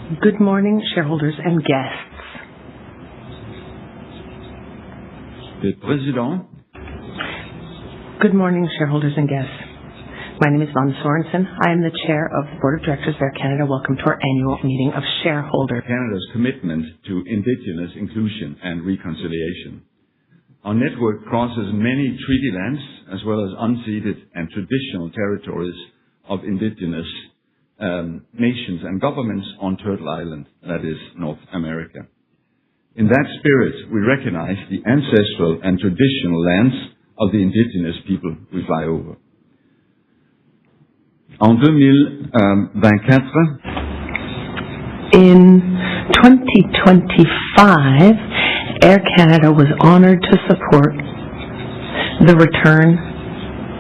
Good morning, shareholders and guests. Good morning, shareholders and guests. My name is Von Sorensen. I am the chair of the Board of Directors of Air Canada. Welcome to our annual meeting of shareholders. Canada's commitment to Indigenous inclusion and reconciliation. Our network crosses many treaty lands as well as unceded and traditional territories of Indigenous nations and governments on Turtle Island, that is North America. In that spirit, we recognize the ancestral and traditional lands of the Indigenous people we fly over. En 2024, in 2025, Air Canada was honored to support the return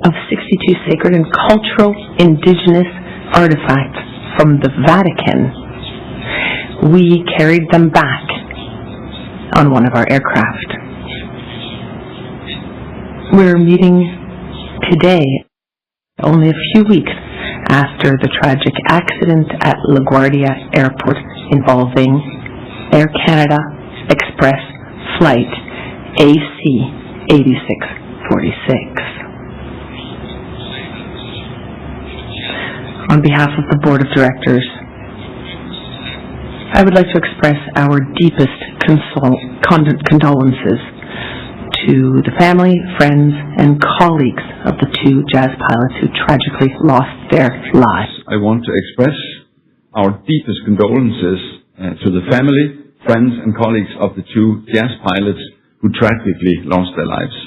of 62 sacred and cultural Indigenous artifacts from the Vatican. We carried them back on one of our aircraft. We're meeting today, only a few weeks after the tragic accident at LaGuardia Airport involving Air Canada Express Flight AC 8646. On behalf of the Board of Directors, I would like to express our deepest condolences to the family, friends, and colleagues of the two jazz pilots who tragically lost their lives. I want to express our deepest condolences to the family, friends, and colleagues of the two jazz pilots who tragically lost their lives.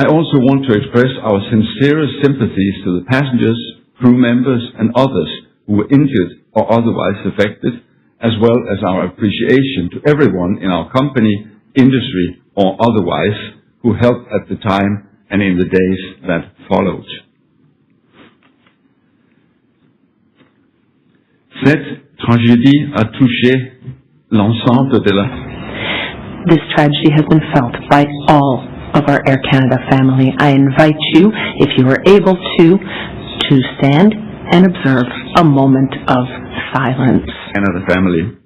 I also want to express our sincerest sympathies to the passengers, crew members, and others who were injured or otherwise affected, as well as our appreciation to everyone in our company, industry, or otherwise who helped at the time and in the days that followed. Cette tragédie a touché l'ensemble de la... This tragedy has been felt by all of our Air Canada family. I invite you, if you are able to stand and observe a moment of silence. Canada family.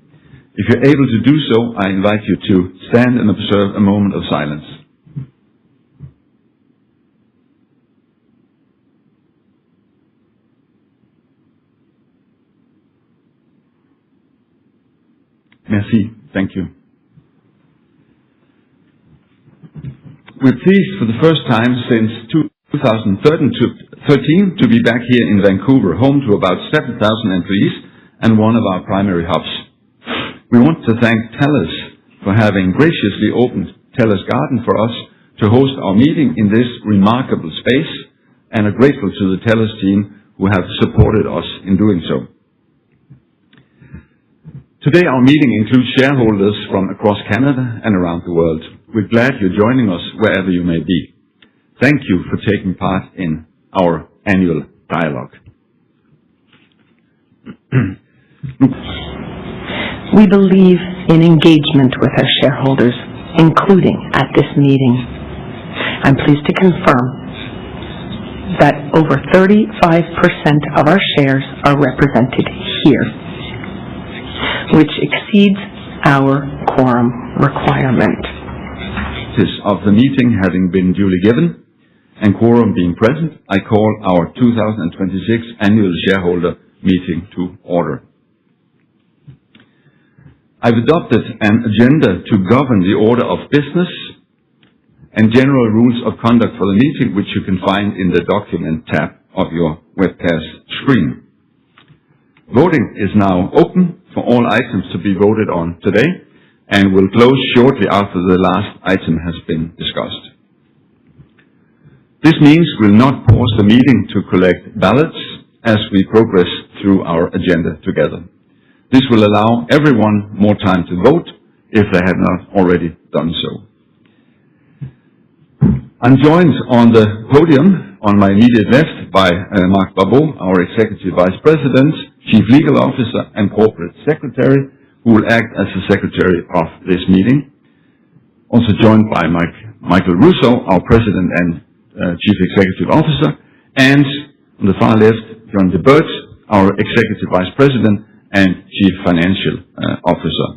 If you're able to do so, I invite you to stand and observe a moment of silence. Merci. Thank you. We're pleased for the first time since 2013 to be back here in Vancouver, home to about 7,000 employees and one of our primary hubs. We want to thank TELUS for having graciously opened TELUS Garden for us to host our meeting in this remarkable space, and are grateful to the TELUS team who have supported us in doing so. Today our meeting includes shareholders from across Canada and around the world. We're glad you're joining us wherever you may be. Thank you for taking part in our annual dialogue. We believe in engagement with our shareholders, including at this meeting. I'm pleased to confirm that over 35% of our shares are represented here, which exceeds our quorum requirement. Of the meeting having been duly given and quorum being present, I call our 2026 annual shareholder meeting to order. I've adopted an agenda to govern the order of business and general rules of conduct for the meeting, which you can find in the document tab of your webcast screen. Voting is now open for all items to be voted on today, and will close shortly after the last item has been discussed. This means we'll not pause the meeting to collect ballots as we progress through our agenda together. This will allow everyone more time to vote if they have not already done so. I'm joined on the podium on my immediate left by Marc Barbeau, our Executive Vice President, Chief Legal Officer, and Corporate Secretary, who will act as the Secretary of this meeting. Also joined by Michael Russo, our President and Chief Executive Officer, and on the far left, John de Beurt, our Executive Vice President and Chief Financial Officer.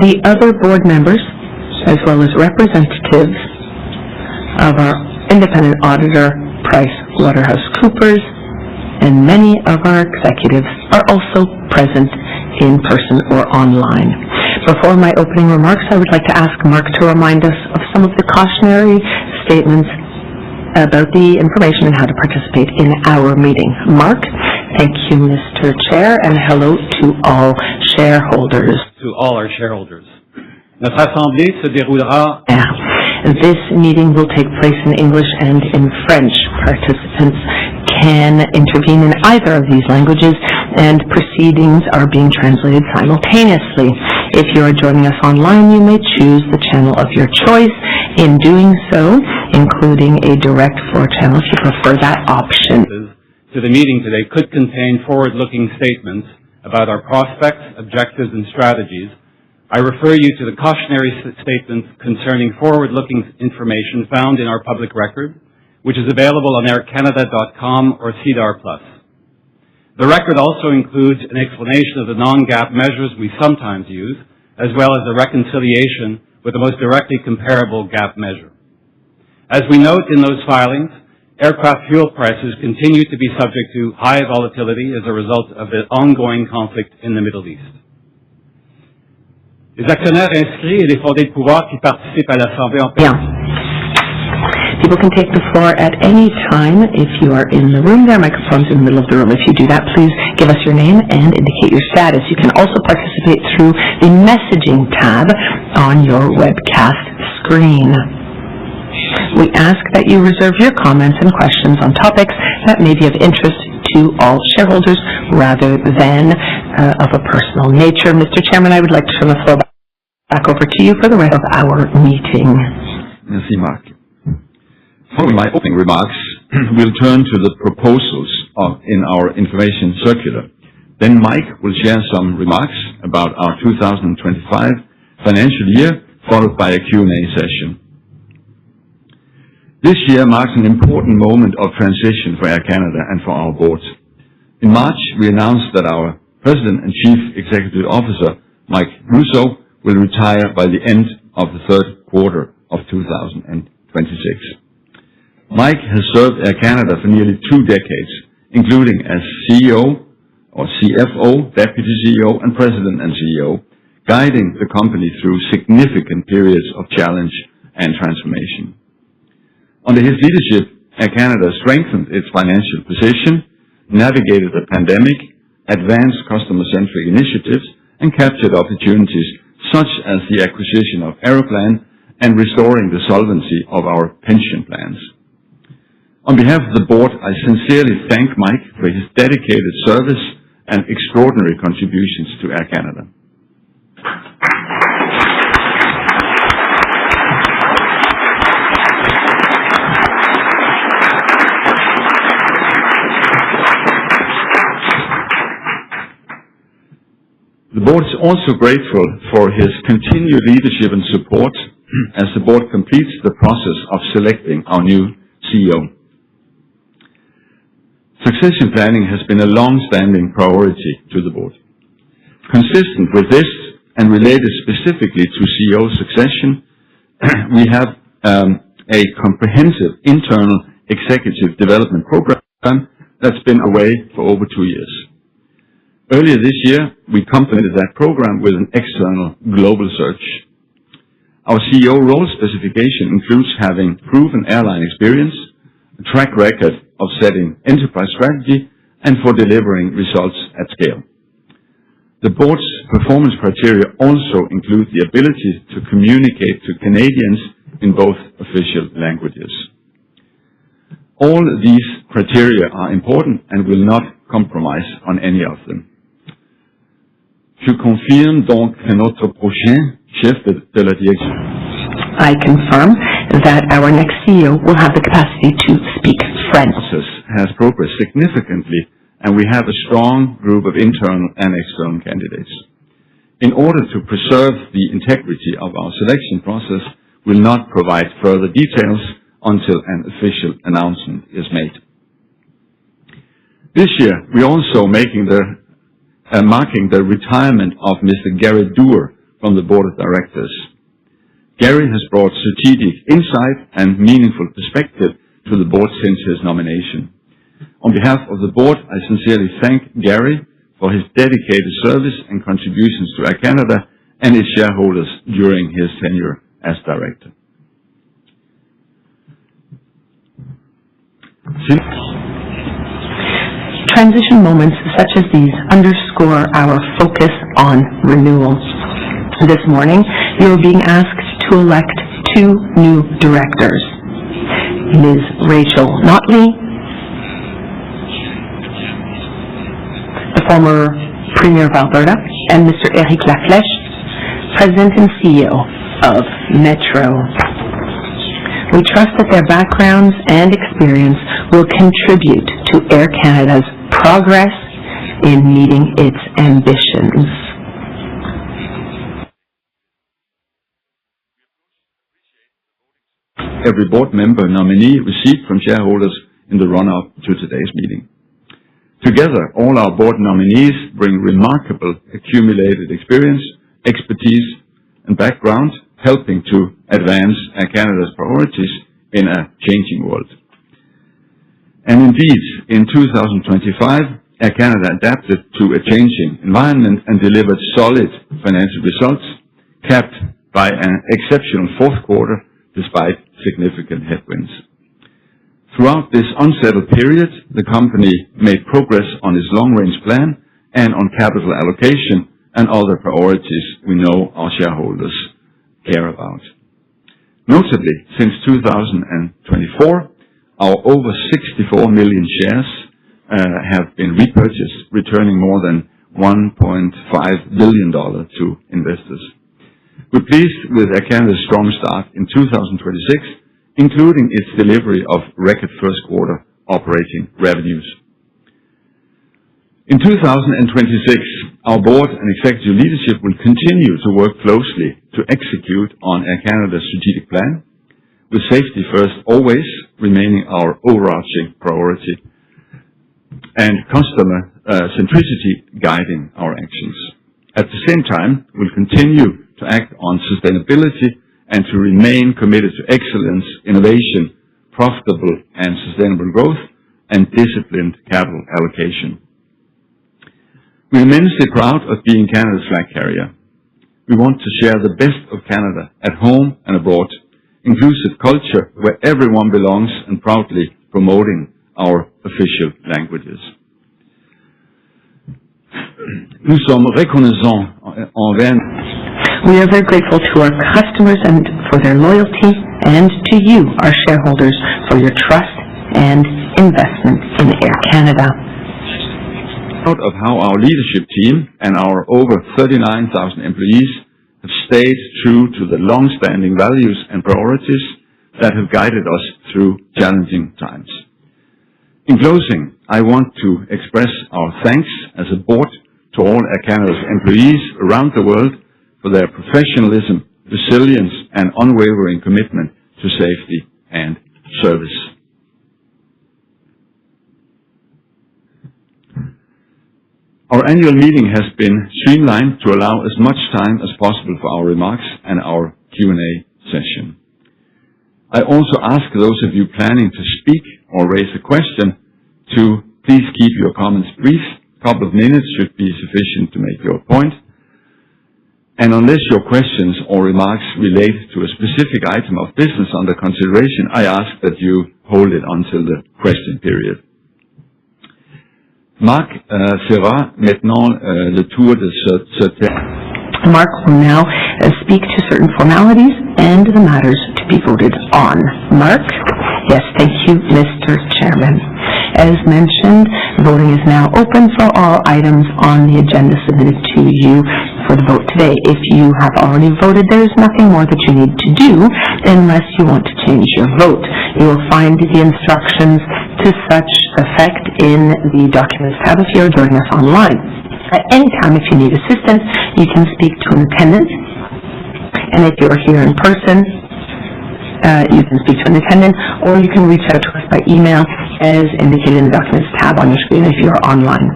The other board members, as well as representatives of our independent auditor, PricewaterhouseCoopers, and many of our executives are also present in person or online. Before my opening remarks, I would like to ask Mark to remind us of some of the cautionary statements about the information and how to participate in our meeting. Mark? Thank you, Mr. Chair, and hello to all shareholders. To all our shareholders. Notre assemblée se déroulera. This meeting will take place in English and in French. Participants can intervene in either of these languages, and proceedings are being translated simultaneously. If you are joining us online, you may choose the channel of your choice. In doing so, including a direct floor channel if you prefer that option. To the meeting today could contain forward-looking statements about our prospects, objectives, and strategies. I refer you to the cautionary statements concerning forward-looking information found in our public record, which is available on aircanada.com or SEDAR+. The record also includes an explanation of the non-GAAP measures we sometimes use, as well as a reconciliation with the most directly comparable GAAP measure. As we note in those filings, aircraft fuel prices continue to be subject to high volatility as a result of the ongoing conflict in the Middle East. Les actionnaires inscrits et les fondés de pouvoir qui participent à l'Assemblée en personne. People can take the floor at any time. If you are in the room, there are microphones in the middle of the room. If you do that, please give us your name and indicate your status. You can also participate through the messaging tab on your webcast screen. We ask that you reserve your comments and questions on topics that may be of interest to all shareholders rather than of a personal nature. Mr. Chairman, I would like to turn the floor back over to you for the rest of our meeting. Merci, Mark. Following my opening remarks, we'll turn to the proposals in our information circular. Then Mike will share some remarks about our 2025 financial year, followed by a Q&A session. This year marks an important moment of transition for Air Canada and for our board. In March, we announced that our President and Chief Executive Officer, Mike Rousseau, will retire by the end of the third quarter of 2026. Mike has served Air Canada for nearly 2 decades, including as CEO or CFO, Deputy CEO, and President and CEO, guiding the company through significant periods of challenge and transformation. Under his leadership, Air Canada strengthened its financial position, navigated the pandemic, advanced customer-centric initiatives, and captured opportunities such as the acquisition of Aeroplan and restoring the solvency of our pension plans. On behalf of the board, I sincerely thank Mike for his dedicated service and extraordinary contributions to Air Canada. The board is also grateful for his continued leadership and support as the board completes the process of selecting our new CEO. Succession planning has been a long-standing priority to the board. Consistent with this and related specifically to CEO succession, we have a comprehensive internal executive development program that's been away for over 2 years. Earlier this year, we complemented that program with an external global search. Our CEO role specification includes having proven airline experience, a track record of setting enterprise strategy, and for delivering results at scale. The board's performance criteria also include the ability to communicate to Canadians in both official languages. All these criteria are important and will not compromise on any of them. Je confirme donc que notre prochain chef de la direction. I confirm that our next CEO will have the capacity to speak French. The process has progressed significantly, and we have a strong group of internal and external candidates. In order to preserve the integrity of our selection process, we'll not provide further details until an official announcement is made. This year, we're also marking the retirement of Mr. Gary Dewar from the Board of Directors. Gary has brought strategic insight and meaningful perspective to the Board since his nomination. On behalf of the Board, I sincerely thank Gary for his dedicated service and contributions to Air Canada and its shareholders during his tenure as Director. Transition moments such as these underscore our focus on renewal. This morning, you are being asked to elect 2 new directors. Ms. Rachel Notley, the former Premier of Alberta, and Mr. Éric Laflèche, President and CEO of Metro. We trust that their backgrounds and experience will contribute to Air Canada's progress in meeting its ambitions. Every board member nominee received from shareholders in the run-up to today's meeting. Together, all our board nominees bring remarkable accumulated experience, expertise, and background, helping to advance Air Canada's priorities in a changing world. And indeed, in 2025, Air Canada adapted to a changing environment and delivered solid financial results, capped by an exceptional fourth quarter despite significant headwinds. Throughout this unsettled period, the company made progress on its long-range plan and on capital allocation and other priorities we know our shareholders care about. Notably, since 2024, our over 64 million shares have been repurchased, returning more than $1.5 billion to investors. We're pleased with Air Canada's strong start in 2026, including its delivery of record first quarter operating revenues. In 2026, our board and executive leadership will continue to work closely to execute on Air Canada's strategic plan, with safety first always remaining our overarching priority and customer centricity guiding our actions. At the same time, we'll continue to act on sustainability and to remain committed to excellence, innovation, profitable and sustainable growth, and disciplined capital allocation. We're immensely proud of being Canada's flag carrier. We want to share the best of Canada at home and abroad, inclusive culture where everyone belongs, and proudly promoting our official languages. Nous sommes reconnaissants envers. We are very grateful to our customers and for their loyalty, and to you, our shareholders, for your trust and investment in Air Canada. Proud of how our leadership team and our over 39,000 employees have stayed true to the long-standing values and priorities that have guided us through challenging times. In closing, I want to express our thanks as a board to all Air Canada's employees around the world for their professionalism, resilience, and unwavering commitment to safety and service. Our annual meeting has been streamlined to allow as much time as possible for our remarks and our Q&A session. I also ask those of you planning to speak or raise a question to please keep your comments brief. A couple of minutes should be sufficient to make your point. And unless your questions or remarks relate to a specific item of business under consideration, I ask that you hold it until the question period. Marc fera maintenant le tour de ce thème. Marc will now speak to certain formalities and the matters to be voted on. Marc? Yes, thank you, Mr. Chairman. As mentioned, voting is now open for all items on the agenda submitted to you for the vote today. If you have already voted, there is nothing more that you need to do unless you want to change your vote. You will find the instructions to such effect in the documents tab if you are joining us online. At any time, if you need assistance, you can speak to an attendant. And if you're here in person, you can speak to an attendant, or you can reach out to us by email as indicated in the Documents tab on your screen if you're online.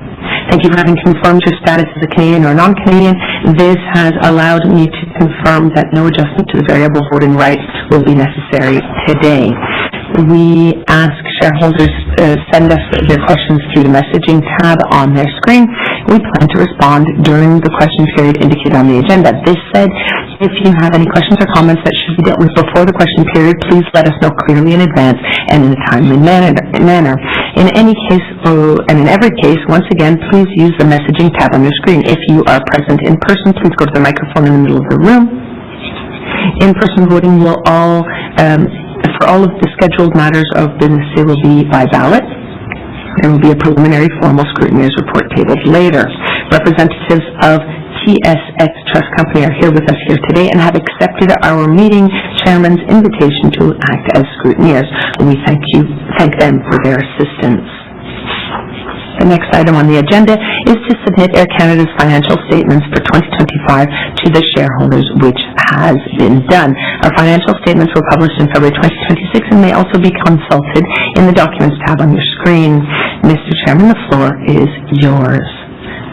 Thank you for having confirmed your status as a Canadian or non-Canadian. This has allowed me to confirm that no adjustment to the variable voting rights will be necessary today. We ask shareholders to send us their questions through the messaging tab on their screen. We plan to respond during the question period indicated on the agenda. This said, if you have any questions or comments that should be dealt with before the question period, please let us know clearly in advance and in a timely manner. In any case, and in every case, once again, please use the messaging tab on your screen. If you are present in person, please go to the microphone in the middle of the room. In-person voting will for all of the scheduled matters of business, it will be by ballot. There will be a preliminary formal scrutineer's report tabled later. Representatives of TSX Trust Company are here with us here today and have accepted our meeting chairman's invitation to act as scrutineers. We thank them for their assistance. The next item on the agenda is to submit Air Canada's financial statements for 2025 to the shareholders, which has been done. Our financial statements were published in February 2026 and may also be consulted in the Documents tab on your screen. Mr. Chairman, the floor is yours.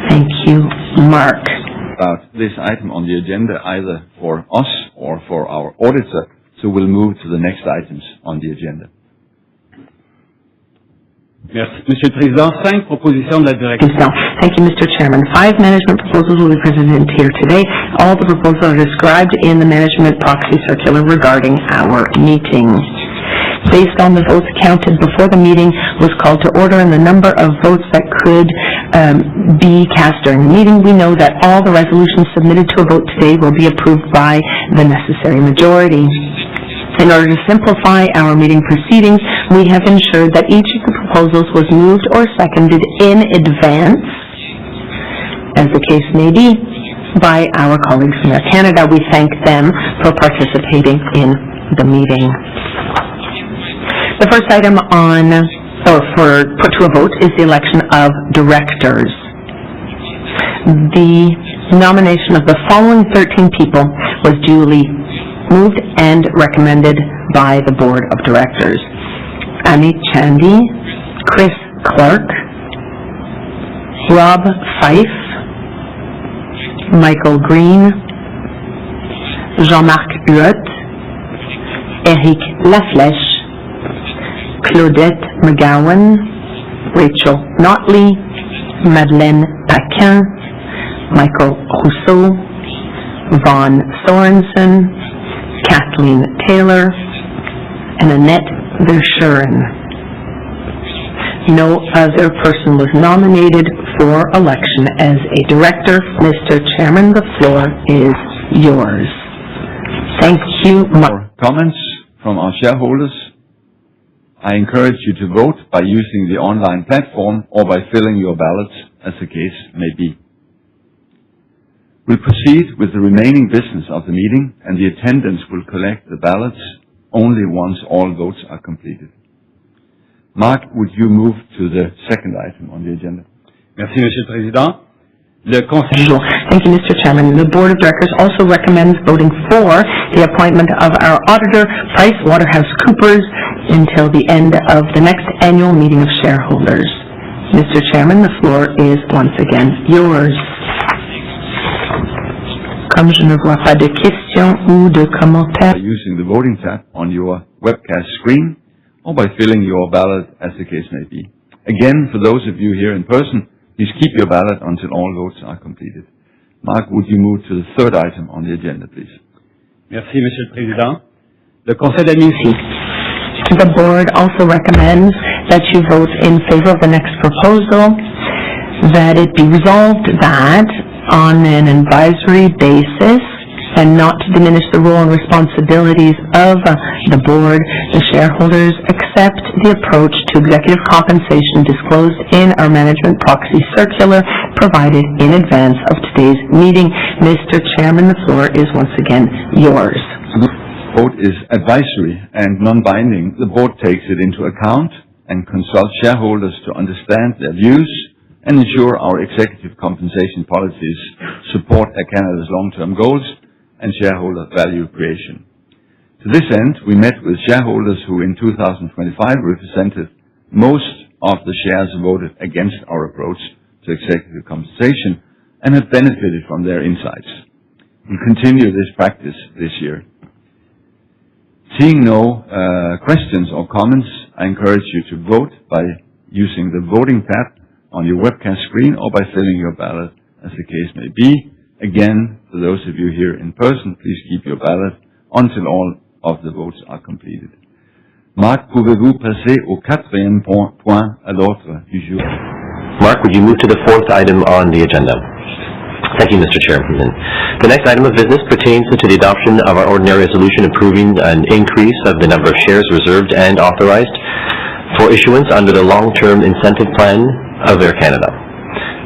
Thank you, Mark. About this item on the agenda, either for us or for our auditor, so we'll move to the next items on the agenda. Merci, Monsieur le Président. 5 propositions de la direction. Thank you, Mr. Chairman. 5 management proposals will be presented here today. All the proposals are described in the management proxy circular regarding our meeting. Based on the votes counted before the meeting was called to order and the number of votes that could be cast during the meeting, we know that all the resolutions submitted to a vote today will be approved by the necessary majority. In order to simplify our meeting proceedings, we have ensured that each of the proposals was moved or seconded in advance, as the case may be, by our colleagues from Air Canada. We thank them for participating in the meeting. The first item for put to a vote is the election of directors. The nomination of the following 13 people was duly moved and recommended by the Board of Directors. Amit Chandy, Chris Clark, Rob Fife, Michael Green, Jean-Marc Huot, Eric Laflèche, Claudette McGowan, Rachel Notley, Madeleine Paquin, Michael Rousseau, Vaughn Sorensen, Kathleen Taylor, and Annette Verschuren. No other person was nominated for election as a director. Mr. Chairman, the floor is yours. Thank you, Mark. Comments from our shareholders? I encourage you to vote by using the online platform or by filling your ballots, as the case may be. We'll proceed with the remaining business of the meeting, and the attendants will collect the ballots only once all votes are completed. Mark, would you move to the second item on the agenda? Merci, Monsieur le Président. Le Conseil. Thank you, Mr. Chairman. The Board of Directors also recommends voting for the appointment of our auditor, PricewaterhouseCoopers, until the end of the next annual meeting of shareholders. Mr. Chairman, the floor is once again yours. Comme je ne vois pas de questions ou de commentaires. By using the voting tab on your webcast screen or by filling your ballot, as the case may be. Again, for those of you here in person, please keep your ballot until all votes are completed. Mark, would you move to the third item on the agenda, please? Merci, Monsieur le Président. Le Conseil d'administration. The Board also recommends that you vote in favor of the next proposal, that it be resolved that on an advisory basis and not to diminish the role and responsibilities of the Board, the shareholders accept the approach to executive compensation disclosed in our management proxy circular provided in advance of today's meeting. Mr. Chairman, the floor is once again yours. Vote is advisory and non-binding. The Board takes it into account and consults shareholders to understand their views and ensure our executive compensation policies support Air Canada's long-term goals and shareholder value creation. To this end, we met with shareholders who in 2025 represented most of the shares voted against our approach to executive compensation and have benefited from their insights. We continue this practice this year. Seeing no questions or comments, I encourage you to vote by using the voting tab on your webcast screen or by filling your ballot as the case may be. Again, for those of you here in person, please keep your ballot until all of the votes are completed. Marc, pouvez-vous passer au quatrième point à l'ordre du jour? Mark, would you move to the fourth item on the agenda? Thank you, Mr. Chairman. The next item of business pertains to the adoption of our ordinary resolution approving an increase of the number of shares reserved and authorized for issuance under the long-term incentive plan of Air Canada.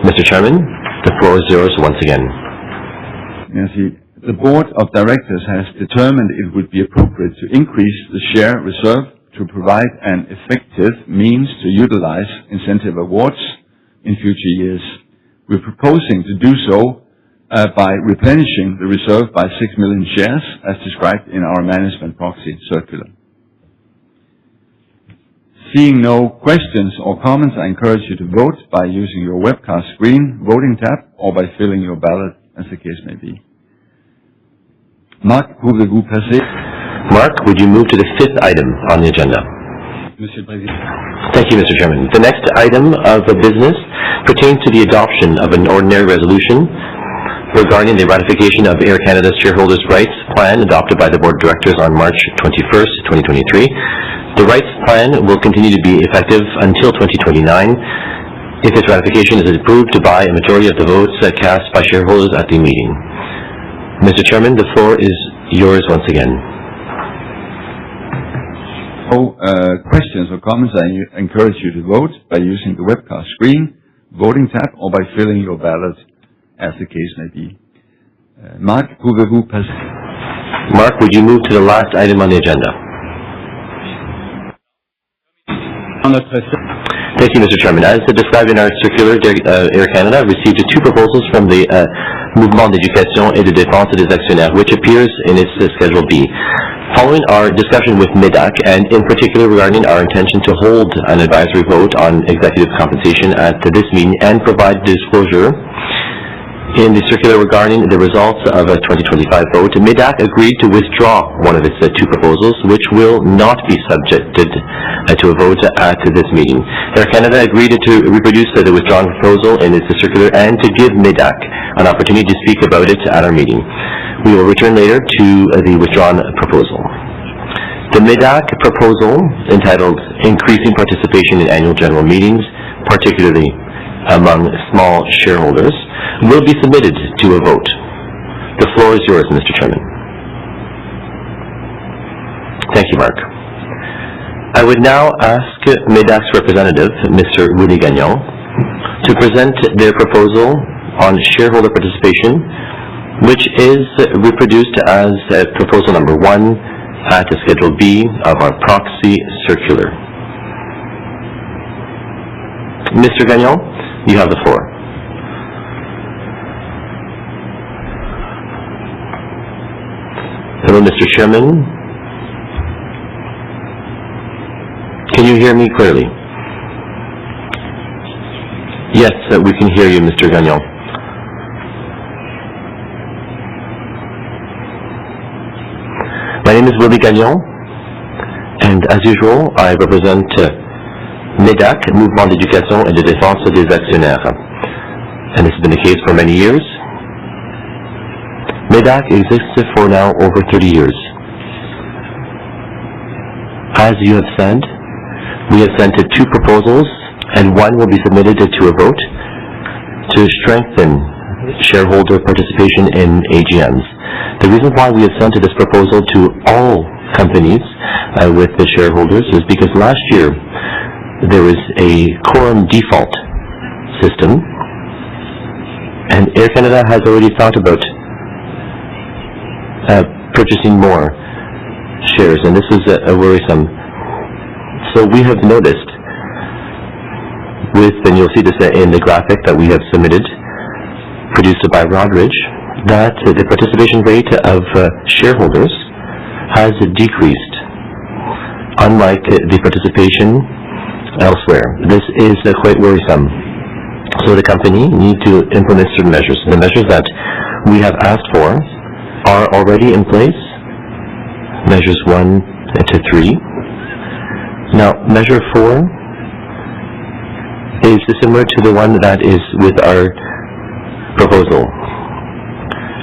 Mr. Chairman, the floor is yours once again. Merci. The Board of Directors has determined it would be appropriate to increase the share reserve to provide an effective means to utilize incentive awards in future years. We're proposing to do so by replenishing the reserve by 6 million shares as described in our management proxy circular. Seeing no questions or comments, I encourage you to vote by using your webcast screen, voting tab, or by filling your ballot as the case may be. Marc, pouvez-vous passer? Mark, would you move to the fifth item on the agenda? Monsieur le Président. Thank you, Mr. Chairman. The next item of business pertains to the adoption of an ordinary resolution regarding the ratification of Air Canada's Shareholders' Rights Plan adopted by the Board of Directors on March 21st, 2023. The Rights Plan will continue to be effective until 2029 if its ratification is approved by a majority of the votes cast by shareholders at the meeting. Mr. Chairman, the floor is yours once again. Questions or comments, I encourage you to vote by using the webcast screen, voting tab, or by filling your ballot as the case may be. Marc, pouvez-vous passer? Mark, would you move to the last item on the agenda? Thank you, Mr. Chairman. As described in our circular, Air Canada received two proposals from the Mouvement d'éducation et de défense des actionnaires, which appears in its Schedule B. Following our discussion with MIDAC, and in particular regarding our intention to hold an advisory vote on executive compensation at this meeting and provide disclosure in the circular regarding the results of a 2025 vote, MIDAC agreed to withdraw one of its two proposals, which will not be subjected to a vote at this meeting. Air Canada agreed to reproduce the withdrawn proposal in its circular and to give MIDAC an opportunity to speak about it at our meeting. We will return later to the withdrawn proposal. The MIDAC proposal, entitled Increasing Participation in Annual General Meetings, particularly among small shareholders, will be submitted to a vote. The floor is yours, Mr. Chairman. Thank you, Mark. I would now ask MIDAC's representative, Mr. Willie Gagnon, to present their proposal on shareholder participation, which is reproduced as proposal number 1 at Schedule B of our proxy circular. Mr. Gagnon, you have the floor. Hello, Mr. Chairman. Can you hear me clearly? Yes, we can hear you, Mr. Gagnon. My name is Willie Gagnon, and as usual, I represent MIDAC, Mouvement d'éducation et de défense des actionnaires. And this has been the case for many years. MIDAC exists for now over 30 years. As you have said, we have sent two proposals, and one will be submitted to a vote to strengthen shareholder participation in AGMs. The reason why we have sent this proposal to all companies with the shareholders is because last year there was a quorum default system, and Air Canada has already thought about purchasing more shares, and this is worrisome. So we have noticed and you'll see this in the graphic that we have submitted, produced by Rodridge, that the participation rate of shareholders has decreased, unlike the participation elsewhere. This is quite worrisome. So the company needs to implement certain measures. The measures that we have asked for are already in place, measures 1 to 3. Now, measure 4 is similar to the one that is with our proposal.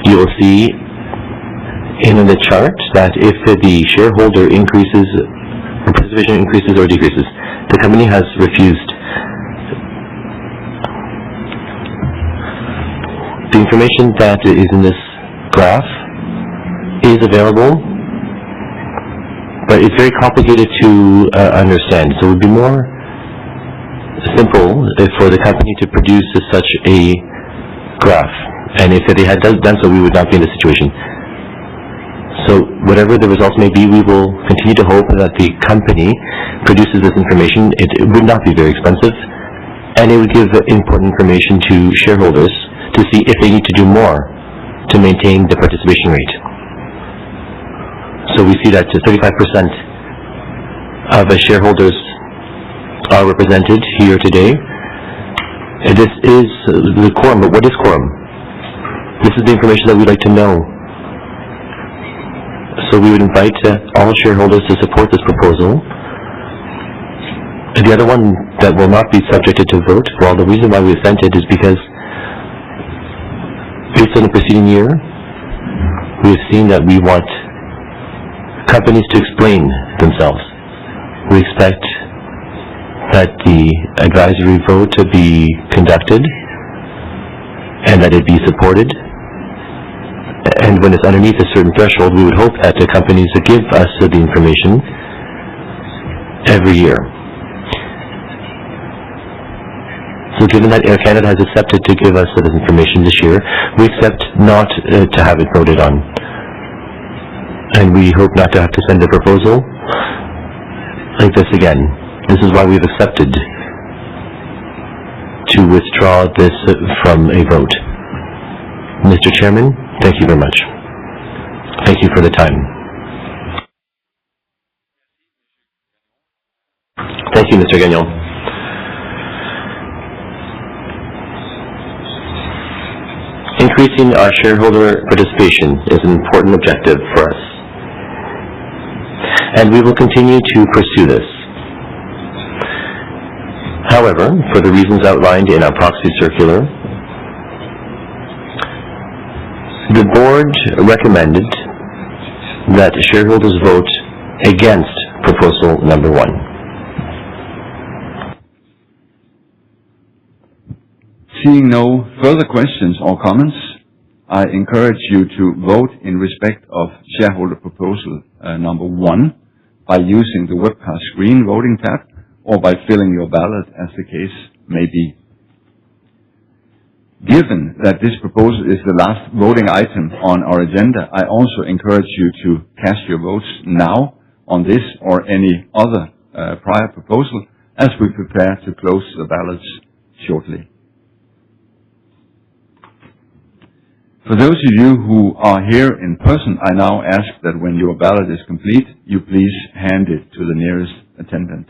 You will see in the chart that if the shareholder increases, or participation increases or decreases, the company has refused. The information that is in this graph is available, but it's very complicated to understand. So it would be more simple for the company to produce such a graph. And if they had done so, we would not be in this situation. So whatever the results may be, we will continue to hope that the company produces this information. It would not be very expensive, and it would give important information to shareholders to see if they need to do more to maintain the participation rate. So we see that 35% of the shareholders are represented here today. This is the quorum, but what is quorum? This is the information that we'd like to know. So we would invite all shareholders to support this proposal. And the other one that will not be subjected to vote, well, the reason why we sent it is because based on the preceding year, we have seen that we want companies to explain themselves. We expect that the advisory vote to be conducted and that it be supported. And when it's underneath a certain threshold, we would hope that the companies would give us the information every year. So given that Air Canada has accepted to give us this information this year, we accept not to have it voted on. And we hope not to have to send a proposal like this again. This is why we've accepted to withdraw this from a vote. Mr. Chairman, thank you very much. Thank you for the time. Thank you, Mr. Gagnon. Increasing our shareholder participation is an important objective for us, and we will continue to pursue this. However, for the reasons outlined in our proxy circular, the board recommended that shareholders vote against proposal number 1. Seeing no further questions or comments, I encourage you to vote in respect of shareholder proposal number 1 by using the webcast screen voting tab or by filling your ballot as the case may be. Given that this proposal is the last voting item on our agenda, I also encourage you to cast your votes now on this or any other prior proposal as we prepare to close the ballots shortly. For those of you who are here in person, I now ask that when your ballot is complete, you please hand it to the nearest attendant.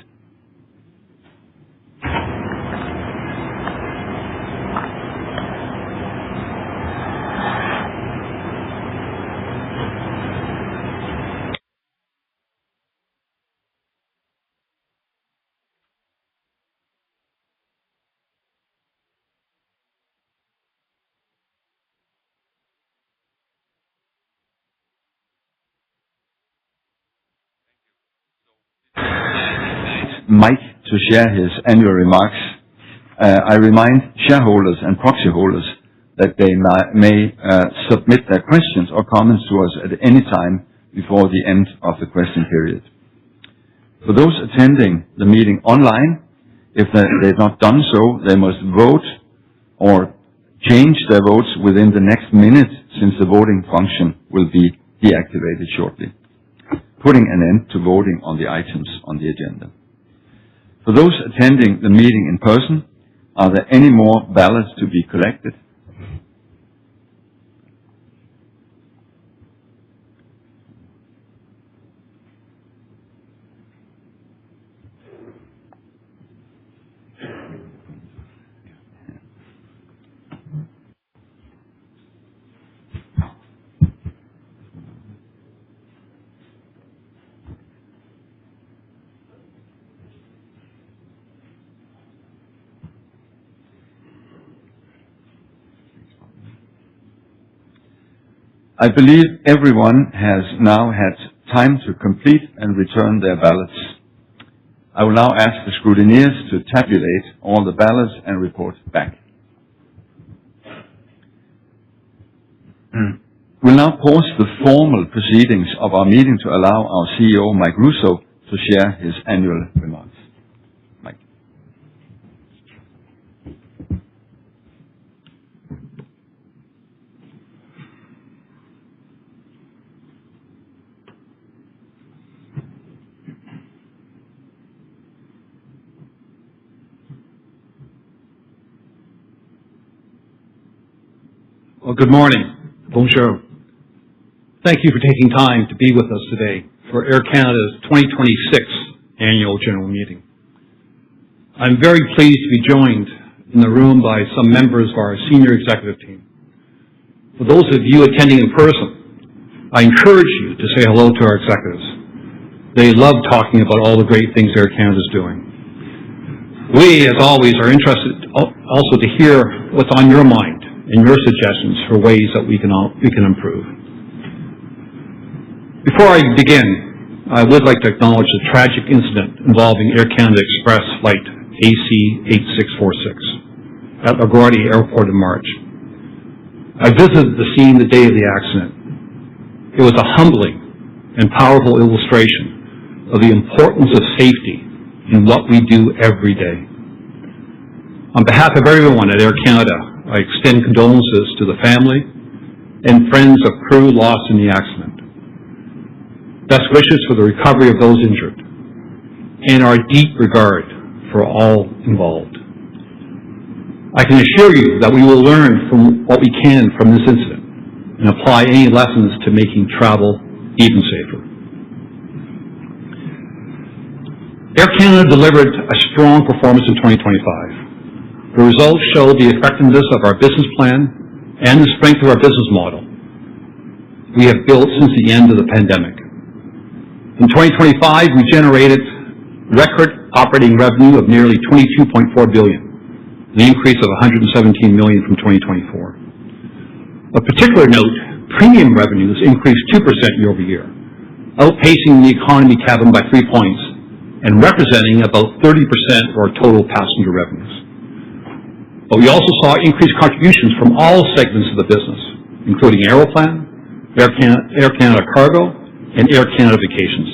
Mike to share his annual remarks. I remind shareholders and proxy holders that they may submit their questions or comments to us at any time before the end of the question period. For those attending the meeting online, if they've not done so, they must vote or change their votes within the next minute, since the voting function will be deactivated shortly, putting an end to voting on the items on the agenda. For those attending the meeting in person, are there any more ballots to be collected? I believe everyone has now had time to complete and return their ballots. I will now ask the scrutineers to tabulate all the ballots and report back. We'll now pause the formal proceedings of our meeting to allow our CEO, Mike Russo, to share his annual remarks. Mike. Well, good morning. Bonjour. Thank you for taking time to be with us today for Air Canada's 2026 Annual General Meeting. I'm very pleased to be joined in the room by some members of our senior executive team. For those of you attending in person, I encourage you to say hello to our executives. They love talking about all the great things Air Canada is doing. We, as always, are interested also to hear what's on your mind and your suggestions for ways that we can improve. Before I begin, I would like to acknowledge the tragic incident involving Air Canada Express flight AC-8646 at LaGuardia Airport in March. I visited the scene the day of the accident. It was a humbling and powerful illustration of the importance of safety in what we do every day. On behalf of everyone at Air Canada, I extend condolences to the family and friends of crew lost in the accident. Best wishes for the recovery of those injured, and our deep regard for all involved. I can assure you that we will learn from what we can from this incident and apply any lessons to making travel even safer. Air Canada delivered a strong performance in 2025. The results show the effectiveness of our business plan and the strength of our business model we have built since the end of the pandemic. In 2025, we generated record operating revenue of nearly $22.4 billion, an increase of $117 million from 2024. Of particular note, premium revenues increased 2% year over year, outpacing the economy cabin by 3 points and representing about 30% of our total passenger revenues. But we also saw increased contributions from all segments of the business, including Aeroplan, Air Canada Cargo, and Air Canada Vacations.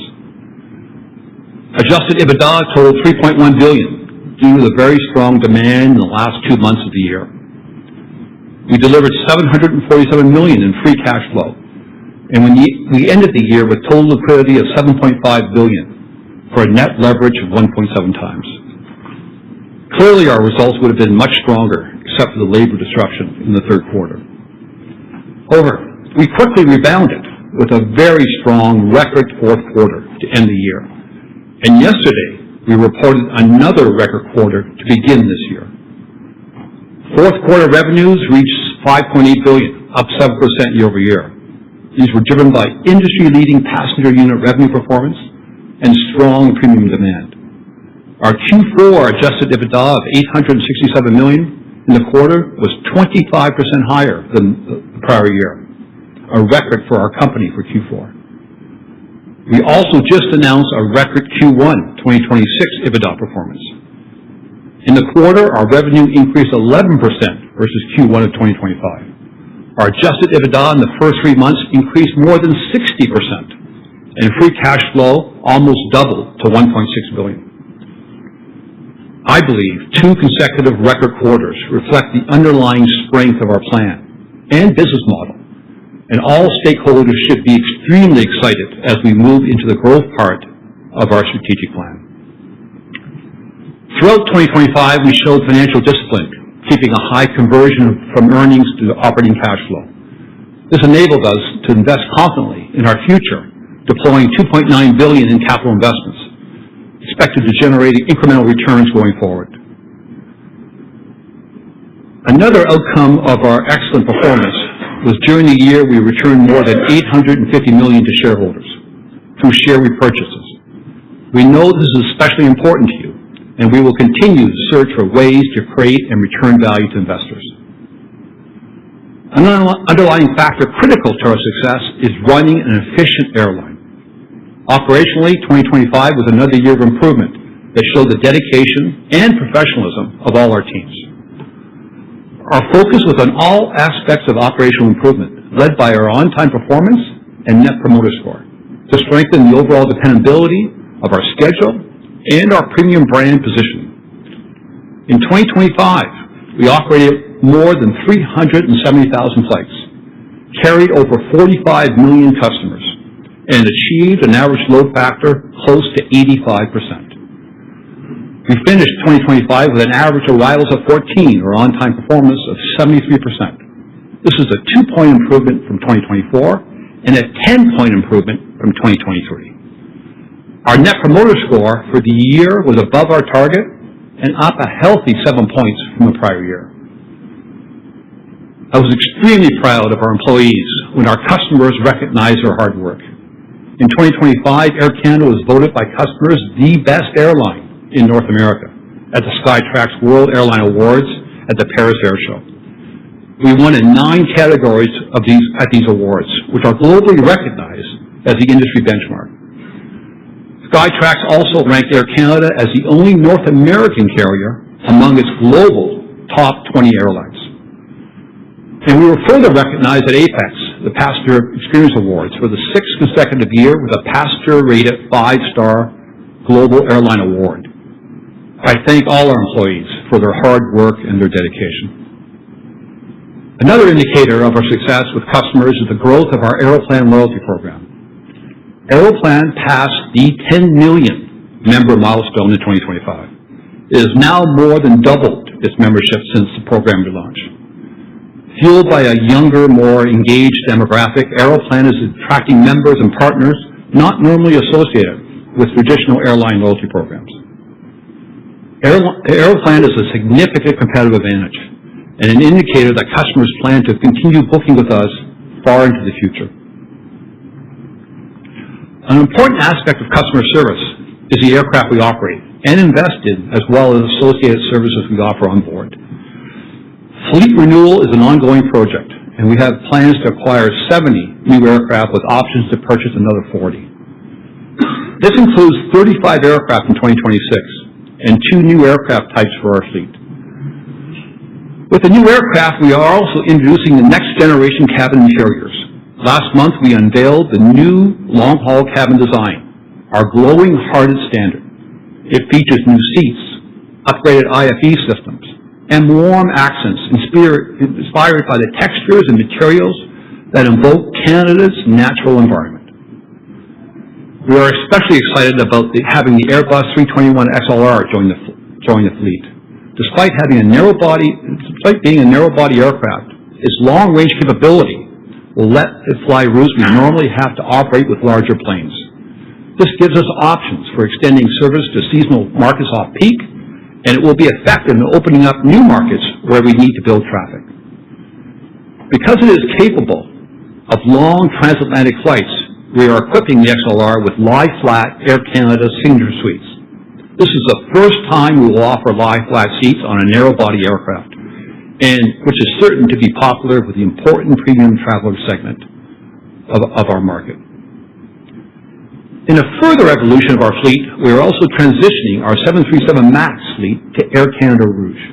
Adjusted EBITDA totaled $3.1 billion due to the very strong demand in the last 2 months of the year. We delivered $747 million in free cash flow, and we ended the year with total liquidity of $7.5 billion for a net leverage of 1.7 times. Clearly, our results would have been much stronger except for the labor disruption in the third quarter. However, we quickly rebounded with a very strong record fourth quarter to end the year. And yesterday, we reported another record quarter to begin this year. Fourth quarter revenues reached $5.8 billion, up 7% year over year. These were driven by industry-leading passenger unit revenue performance and strong premium demand. Our Q4 adjusted EBITDA of $867 million in the quarter was 25% higher than the prior year, a record for our company for Q4. We also just announced a record Q1 2026 EBITDA performance. In the quarter, our revenue increased 11% versus Q1 of 2025. Our adjusted EBITDA in the first 3 months increased more than 60%, and free cash flow almost doubled to $1.6 billion. I believe 2 consecutive record quarters reflect the underlying strength of our plan and business model, and all stakeholders should be extremely excited as we move into the growth part of our strategic plan. Throughout 2025, we showed financial discipline, keeping a high conversion from earnings to operating cash flow. This enabled us to invest confidently in our future, deploying $2.9 billion in capital investments, expected to generate incremental returns going forward. Another outcome of our excellent performance was during the year we returned more than $850 million to shareholders through share repurchases. We know this is especially important to you, and we will continue to search for ways to create and return value to investors. An underlying factor critical to our success is running an efficient airline. Operationally, 2025 was another year of improvement that showed the dedication and professionalism of all our teams. Our focus was on all aspects of operational improvement, led by our on-time performance and Net Promoter Score, to strengthen the overall dependability of our schedule and our premium brand position. In 2025, we operated more than 370,000 flights, carried over 45 million customers, and achieved an average load factor close to 85%. We finished 2025 with an average arrivals of 14, or on-time performance of 73%. This is a 2-point improvement from 2024 and a 10-point improvement from 2023. Our Net Promoter Score for the year was above our target and up a healthy 7 points from the prior year. I was extremely proud of our employees when our customers recognized their hard work. In 2025, Air Canada was voted by customers the best airline in North America at the Skytrax World Airline Awards at the Paris Air Show. We won in 9 categories at these awards, which are globally recognized as the industry benchmark. Skytrax also ranked Air Canada as the only North American carrier among its global top 20 airlines. And we were further recognized at Apex, the Passenger Experience Awards, for the 6th consecutive year with a passenger-rated 5-star Global Airline Award. I thank all our employees for their hard work and their dedication. Another indicator of our success with customers is the growth of our Aeroplan loyalty program. Aeroplan passed the 10 million member milestone in 2025. It has now more than doubled its membership since the program relaunched. Fueled by a younger, more engaged demographic, Aeroplan is attracting members and partners not normally associated with traditional airline loyalty programs. Aeroplan is a significant competitive advantage and an indicator that customers plan to continue booking with us far into the future. An important aspect of customer service is the aircraft we operate and invest in, as well as associated services we offer on board. Fleet renewal is an ongoing project, and we have plans to acquire 70 new aircraft with options to purchase another 40. This includes 35 aircraft in 2026 and 2 new aircraft types for our fleet. With the new aircraft, we are also introducing the next generation cabin interiors. Last month, we unveiled the new long-haul cabin design, our glowing hearted standard. It features new seats, upgraded IFE systems, and warm accents inspired by the textures and materials that invoke Canada's natural environment. We are especially excited about having the Airbus 321 XLR join the fleet. Despite being a narrow body aircraft, its long-range capability will let it fly routes we normally have to operate with larger planes. This gives us options for extending service to seasonal markets off-peak, and it will be effective in opening up new markets where we need to build traffic. Because it is capable of long transatlantic flights, we are equipping the XLR with lie-flat Air Canada Signature Suites. This is the first time we will offer lie-flat seats on a narrow-body aircraft, and which is certain to be popular with the important premium traveler segment of our market. In a further evolution of our fleet, we are also transitioning our 737 MAX fleet to Air Canada Rouge.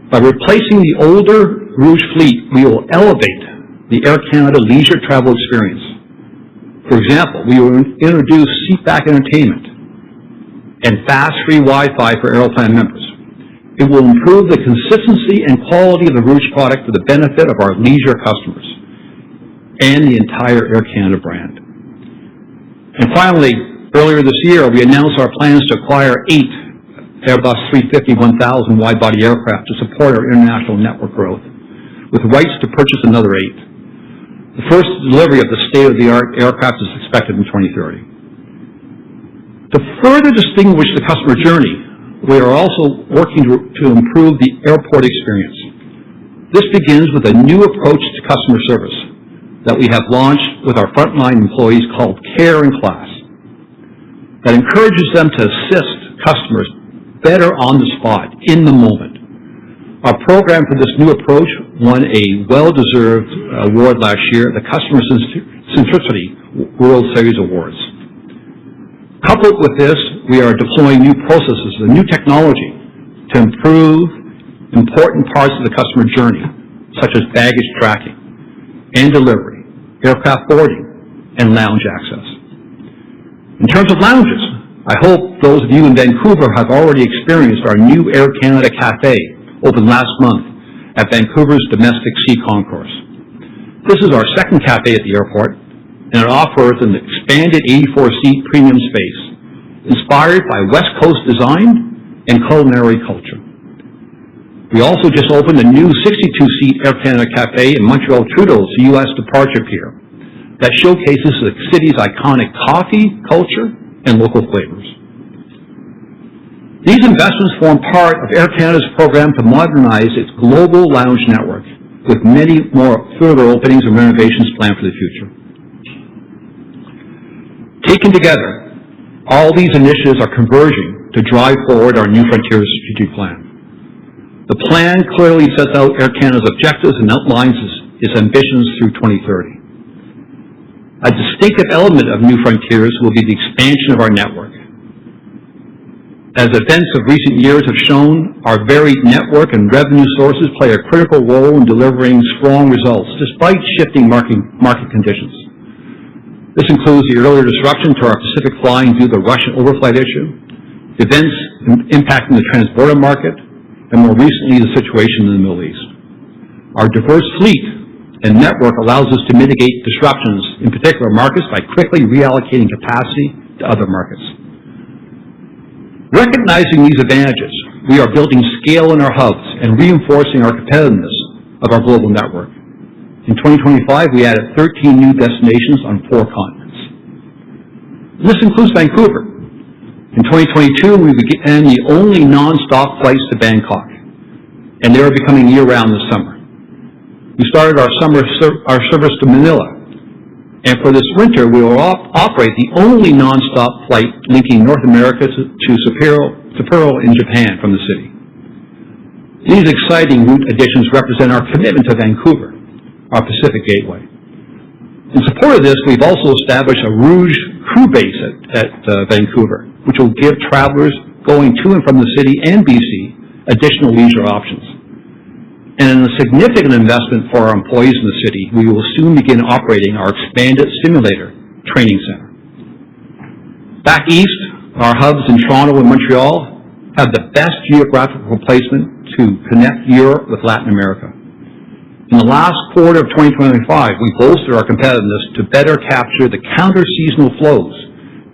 By replacing the older Rouge fleet, we will elevate the Air Canada leisure travel experience. For example, we will introduce seatback entertainment and fast free Wi-Fi for Aeroplan members. It will improve the consistency and quality of the Rouge product for the benefit of our leisure customers and the entire Air Canada brand. And finally, earlier this year, we announced our plans to acquire 8 Airbus 350-1000 wide-body aircraft to support our international network growth, with rights to purchase another 8. The first delivery of the state-of-the-art aircraft is expected in 2030. To further distinguish the customer journey, we are also working to improve the airport experience. This begins with a new approach to customer service that we have launched with our frontline employees called Care in Class, that encourages them to assist customers better on the spot, in the moment. Our program for this new approach won a well-deserved award last year, the Customer Centricity World Series Awards. Coupled with this, we are deploying new processes and new technology to improve important parts of the customer journey, such as baggage tracking and delivery, aircraft boarding, and lounge access. In terms of lounges, I hope those of you in Vancouver have already experienced our new Air Canada Cafe opened last month at Vancouver's Domestic Sea Concourse. This is our second cafe at the airport, and it offers an expanded 84-seat premium space inspired by West Coast design and culinary culture. We also just opened a new 62-seat Air Canada Cafe in Montreal Trudeau's U.S. departure pier that showcases the city's iconic coffee, culture, and local flavors. These investments form part of Air Canada's program to modernize its global lounge network, with many more further openings and renovations planned for the future. Taken together, all these initiatives are converging to drive forward our New Frontiers strategic plan. The plan clearly sets out Air Canada's objectives and outlines its ambitions through 2030. A distinctive element of New Frontiers will be the expansion of our network. As events of recent years have shown, our varied network and revenue sources play a critical role in delivering strong results despite shifting market conditions. This includes the earlier disruption to our Pacific flying due to the Russian overflight issue, events impacting the transborder market, and more recently the situation in the Middle East. Our diverse fleet and network allows us to mitigate disruptions in particular markets by quickly reallocating capacity to other markets. Recognizing these advantages, we are building scale in our hubs and reinforcing our competitiveness of our global network. In 2025, we added 13 new destinations on 4 continents. This includes Vancouver. In 2022, we began the only non-stop flights to Bangkok, and they are becoming year-round this summer. We started our service to Manila, and for this winter, we will operate the only non-stop flight linking North America to Sapporo in Japan from the city. These exciting route additions represent our commitment to Vancouver, our Pacific gateway. In support of this, we've also established a Rouge crew base at Vancouver, which will give travelers going to and from the city and BC additional leisure options. And in a significant investment for our employees in the city, we will soon begin operating our expanded simulator training center. Back east, our hubs in Toronto and Montreal have the best geographical placement to connect Europe with Latin America. In the last quarter of 2025, we bolstered our competitiveness to better capture the counter-seasonal flows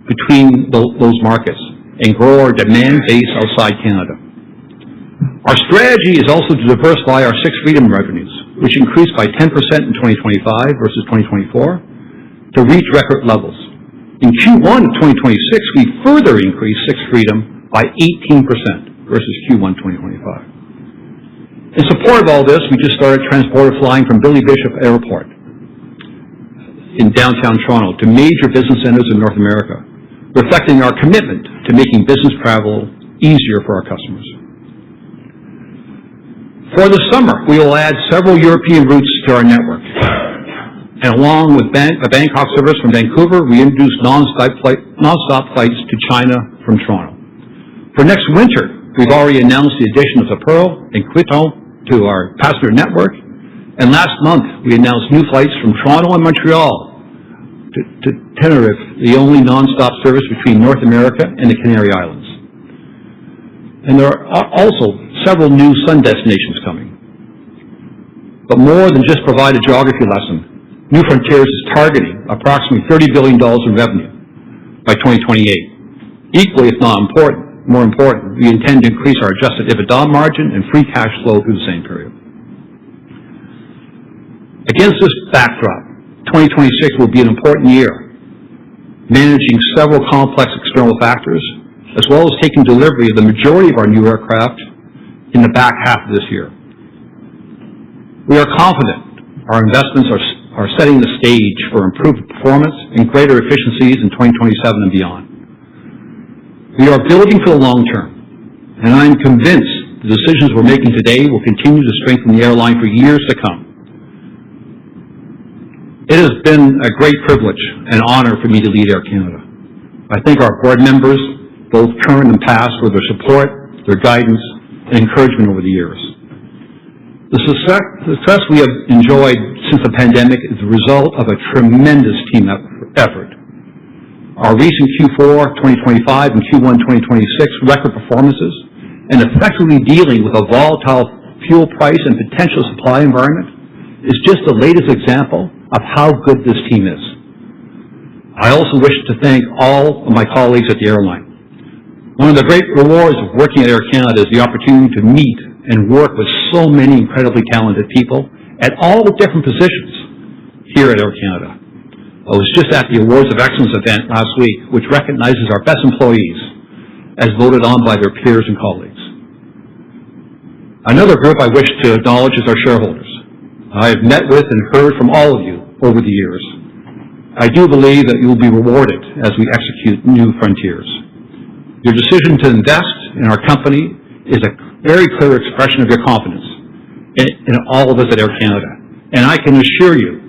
between those markets and grow our demand base outside Canada. Our strategy is also to diversify our Sixth Freedom revenues, which increased by 10% in 2025 versus 2024 to reach record levels. In Q1 of 2026, we further increased Sixth Freedom by 18% versus Q1 2025. In support of all this, we just started transporter flying from Billy Bishop Airport in downtown Toronto to major business centers in North America, reflecting our commitment to making business travel easier for our customers. For the summer, we will add several European routes to our network. And along with the Bangkok service from Vancouver, we introduced non-stop flights to China from Toronto. For next winter, we've already announced the addition of Sapporo and Quito to our passenger network, and last month we announced new flights from Toronto and Montreal to Tenerife, the only non-stop service between North America and the Canary Islands. And there are also several new sun destinations coming. But more than just provide a geography lesson, New Frontiers is targeting approximately $30 billion in revenue by 2028. Equally, if not more important, we intend to increase our adjusted EBITDA margin and free cash flow through the same period. Against this backdrop, 2026 will be an important year, managing several complex external factors, as well as taking delivery of the majority of our new aircraft in the back half of this year. We are confident our investments are setting the stage for improved performance and greater efficiencies in 2027 and beyond. We are building for the long term, and I am convinced The decisions we're making today will continue to strengthen the airline for years to come. It has been a great privilege and honor for me to lead Air Canada. I thank our board members, both current and past, for their support, their guidance, and encouragement over the years. The success we have enjoyed since the pandemic is the result of a tremendous team effort. Our recent Q4 2025 and Q1 2026 record performances and effectively dealing with a volatile fuel price and potential supply environment is just the latest example of how good this team is. I also wish to thank all of my colleagues at the airline. One of the great rewards of working at Air Canada is the opportunity to meet and work with so many incredibly talented people at all different positions here at Air Canada. I was just at the Awards of Excellence event last week, which recognizes our best employees as voted on by their peers and colleagues. Another group I wish to acknowledge is our shareholders. I have met with and heard from all of you over the years. I do believe that you will be rewarded as we execute new frontiers. Your decision to invest in our company is a very clear expression of your confidence in all of us at Air Canada. And I can assure you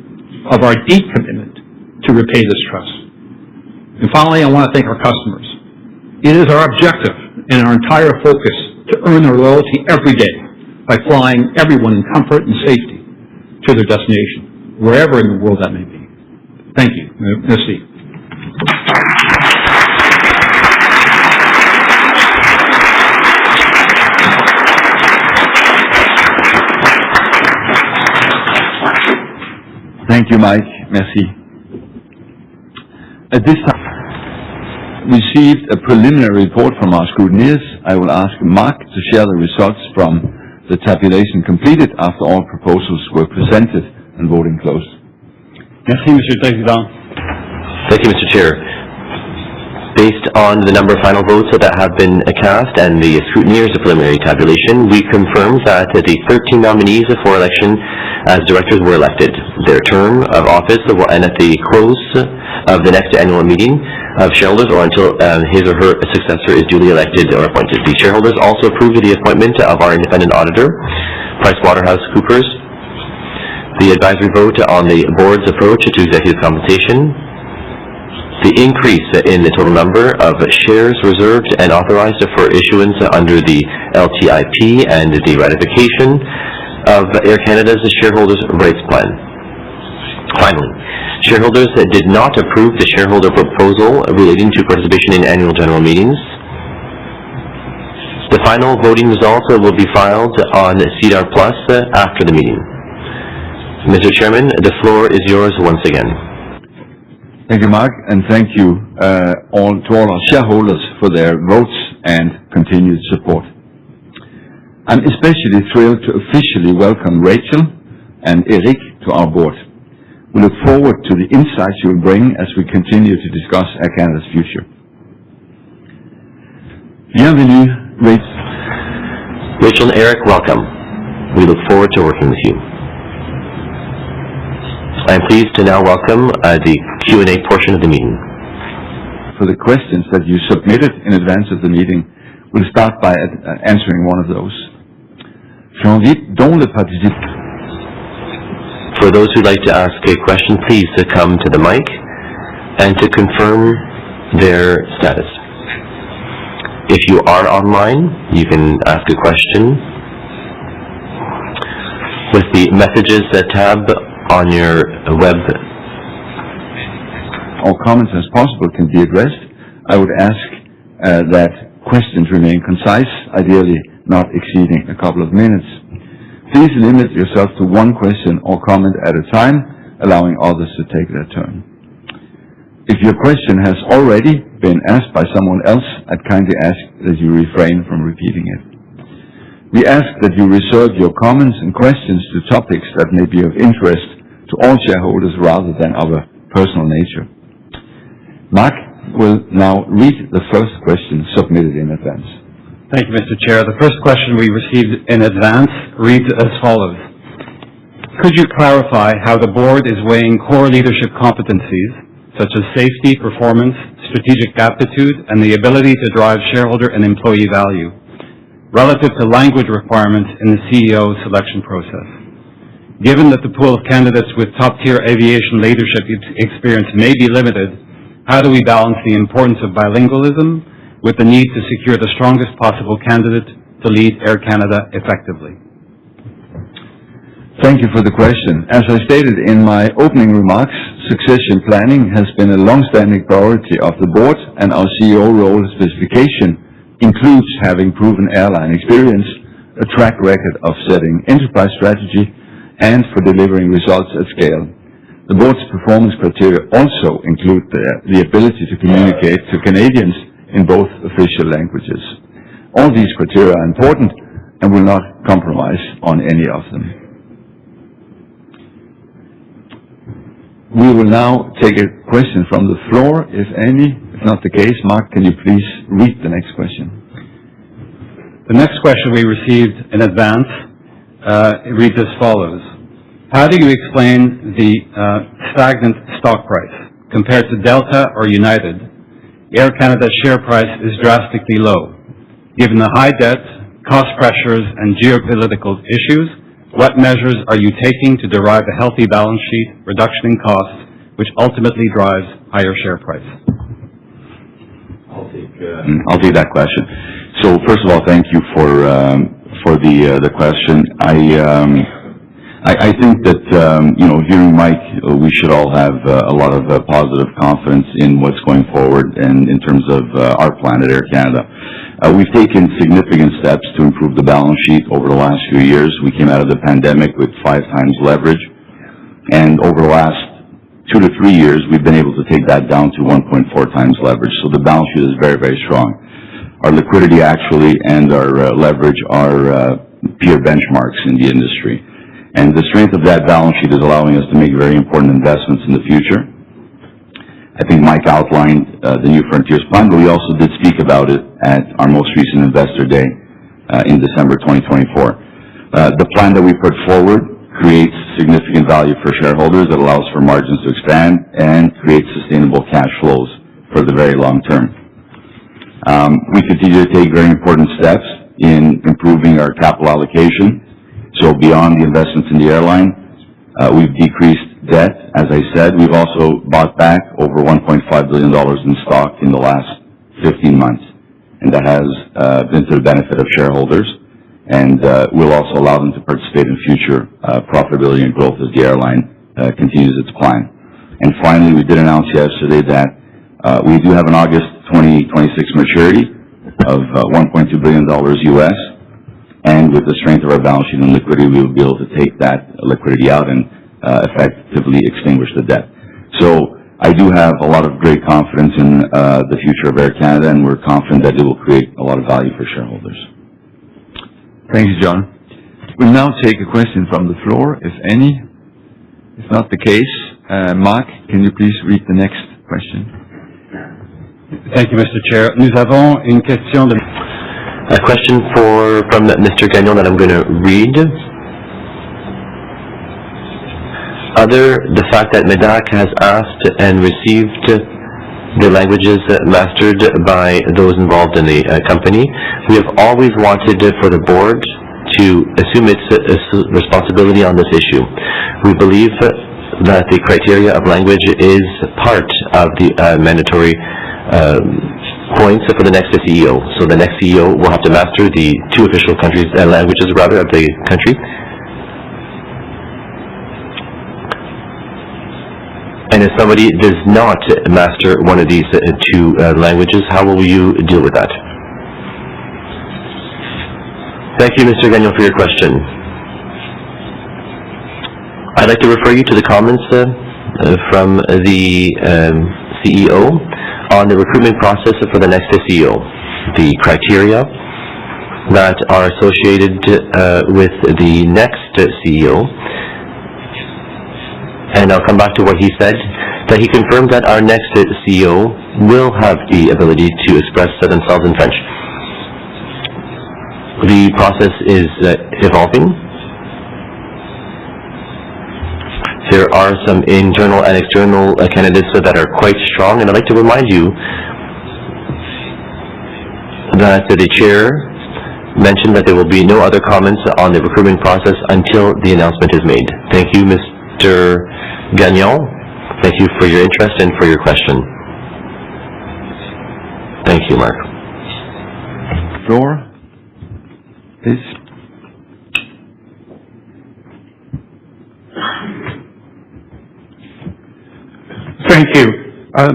of our deep commitment to repay this trust. And finally, I want to thank our customers. It is our objective and our entire focus to earn their loyalty every day by flying everyone in comfort and safety to their destination, wherever in the world that may be. Thank you. Merci. Thank you, Mike. Merci. At this time, we received a preliminary report from our scrutineers. I will ask Mark to share the results from the tabulation completed after all proposals were presented and voting closed. Merci, Monsieur le Président. Thank you, Mr. Chair. Based on the number of final votes that have been cast and the scrutineers' preliminary tabulation, we confirm that the 13 nominees for election as directors were elected. Their term of office will end at the close of the next annual meeting of shareholders or until his or her successor is duly elected or appointed. The shareholders also approved the appointment of our independent auditor, PricewaterhouseCoopers, the advisory vote on the board's approach to executive compensation, the increase in the total number of shares reserved and authorized for issuance under the LTIP, and the ratification of Air Canada's Shareholders' Rights Plan. Finally, shareholders did not approve the shareholder proposal relating to participation in annual general meetings. The final voting results will be filed on SEDAR+ after the meeting. Mr. Chairman, the floor is yours once again. Thank you, Mark, and thank you to all our shareholders for their votes and continued support. I'm especially thrilled to officially welcome Rachel and Eric to our board. We look forward to the insights you will bring as we continue to discuss Air Canada's future. Bienvenue, Rachel and Eric, welcome. We look forward to working with you. I'm pleased to now welcome the Q&A portion of the meeting. For the questions that you submitted in advance of the meeting, we'll start by answering one of those. For those who'd like to ask a question, please come to the mic and to confirm their status. If you are online, you can ask a question with the Messages tab on your web. All comments as possible can be addressed. I would ask that questions remain concise, ideally not exceeding a couple of minutes. Please limit yourself to one question or comment at a time, allowing others to take their turn. If your question has already been asked by someone else, I'd kindly ask that you refrain from repeating it. We ask that you reserve your comments and questions to topics that may be of interest to all shareholders rather than of a personal nature. Mark will now read the first question submitted in advance. Thank you, Mr. Chair. The first question we received in advance reads as follows. Could you clarify how the board is weighing core leadership competencies such as safety, performance, strategic aptitude, and the ability to drive shareholder and employee value relative to language requirements in the CEO selection process. Given that the pool of candidates with top-tier aviation leadership experience may be limited, how do we balance the importance of bilingualism with the need to secure the strongest possible candidate to lead Air Canada effectively? Thank you for the question. As I stated in my opening remarks, succession planning has been a long-standing priority of the board, and our CEO role specification includes having proven airline experience, a track record of setting enterprise strategy, and for delivering results at scale. The board's performance criteria also include the ability to communicate to Canadians in both official languages. All these criteria are important and will not compromise on any of them. We will now take a question from the floor, if any. If not the case, Mark, can you please read the next question? The next question we received in advance it reads as follows. How do you explain the stagnant stock price? Compared to Delta or United, Air Canada's share price is drastically low. Given the high debt, cost pressures, and geopolitical issues, what measures are you taking to derive a healthy balance sheet, reduction in costs, which ultimately drives higher share price? I'll take that question. So first of all, thank you for the question. I think that hearing Mike, we should all have a lot of positive confidence in what's going forward and in terms of our plan at Air Canada. We've taken significant steps to improve the balance sheet over the last few years. We came out of the pandemic with 5 times leverage, and over the last 2 to 3 years, we've been able to take that down to 1.4 times leverage. So the balance sheet is very, very strong. Our liquidity actually and our leverage are peer benchmarks in the industry. And the strength of that balance sheet is allowing us to make very important investments in the future. I think Mike outlined the New Frontiers plan, but we also did speak about it at our most recent Investor Day in December 2024. The plan that we put forward creates significant value for shareholders that allows for margins to expand and creates sustainable cash flows for the very long term. We continue to take very important steps in improving our capital allocation. So beyond the investments in the airline, we've decreased debt. As I said, we've also bought back over $1.5 billion in stock in the last 15 months. And that has been to the benefit of shareholders and will also allow them to participate in future profitability and growth as the airline continues its plan. And finally, we did announce yesterday that we do have an August 2026 maturity of $1.2 billion US. And with the strength of our balance sheet and liquidity, we will be able to take that liquidity out and effectively extinguish the debt. So I do have a lot of great confidence in the future of Air Canada, and we're confident that it will create a lot of value for shareholders. Thank you, John. We'll now take a question from the floor, if any. If not the case, Mark, can you please read the next question? Thank you, Mr. Chair. Nous avons une question de... A question from Mr. Gagnon that I'm going to read. The fact that MEDAC has asked and received the languages mastered by those involved in the company, we have always wanted for the board to assume its responsibility on this issue. We believe that the criteria of language is part of the mandatory points for the next CEO. So the next CEO will have to master the 2 official countries languages rather of the country. And if somebody does not master one of these 2 languages, how will you deal with that? Thank you, Mr. Gagnon, for your question. I'd like to refer you to the comments from the CEO on the recruitment process for the next CEO, the criteria that are associated with the next CEO. And I'll come back to what he said, that he confirmed that our next CEO will have the ability to express themselves in French. The process is evolving. There are some internal and external candidates that are quite strong, and I'd like to remind you that the chair mention that there will be no other comments on the recruitment process until the announcement is made. Thank you, Mr. Gagnon. Thank you for your interest and for your question. Thank you, Mark. Floor, please. Thank you.